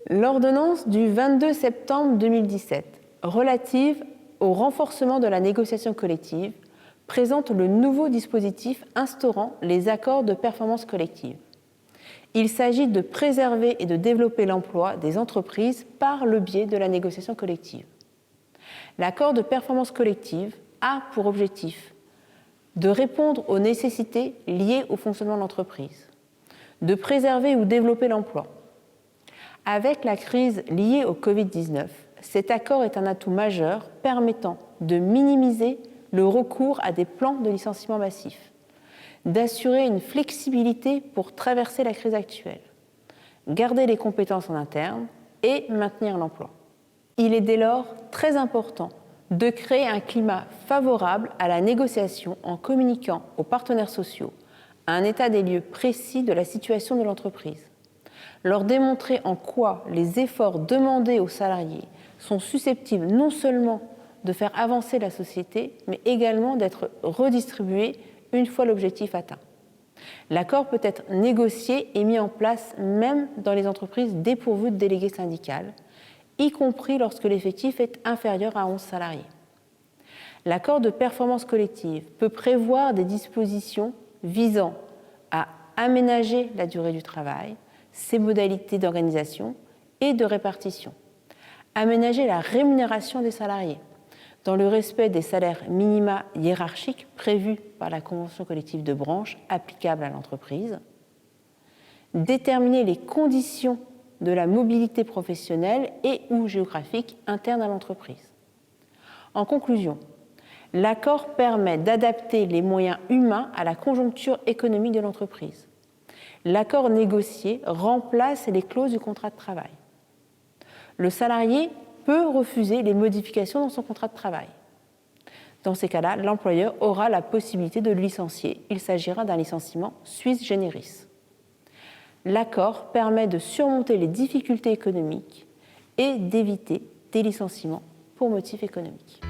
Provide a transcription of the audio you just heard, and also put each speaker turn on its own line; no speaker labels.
L'ordonnance du 22 septembre 2017 relative au renforcement de la négociation collective présente le nouveau dispositif instaurant les accords de performance collective. Il s'agit de préserver et de développer l'emploi des entreprises par le biais de la négociation collective. L'accord de performance collective a pour objectif de répondre aux nécessités liées au fonctionnement de l'entreprise, de préserver ou développer l'emploi. Avec la crise liée au Covid-19, cet accord est un atout majeur permettant de minimiser le recours à des plans de licenciement massif, d'assurer une flexibilité pour traverser la crise actuelle, garder les compétences en interne et maintenir l'emploi. Il est dès lors très important de créer un climat favorable à la négociation en communiquant aux partenaires sociaux un état des lieux précis de la situation de l'entreprise, leur démontrer en quoi les efforts demandés aux salariés sont susceptibles non seulement de faire avancer la société, mais également d'être redistribués une fois l'objectif atteint. L'accord peut être négocié et mis en place même dans les entreprises dépourvues de délégué syndical, y compris lorsque l'effectif est inférieur à 11 salariés. L'accord de performance collective peut prévoir des dispositions visant à aménager la durée du travail, ses modalités d'organisation et de répartition, aménager la rémunération des salariés, dans le respect des salaires minima hiérarchiques prévus par la convention collective de branche applicable à l'entreprise, déterminer les conditions de la mobilité professionnelle et ou géographique interne à l'entreprise. En conclusion, l'accord permet d'adapter les moyens humains à la conjoncture économique de l'entreprise. L'accord négocié remplace les clauses du contrat de travail. Le salarié peut refuser les modifications dans son contrat de travail. Dans ces cas-là, l'employeur aura la possibilité de le licencier. Il s'agira d'un licenciement sui generis. L'accord permet de surmonter les difficultés économiques et d'éviter des licenciements pour motifs économiques.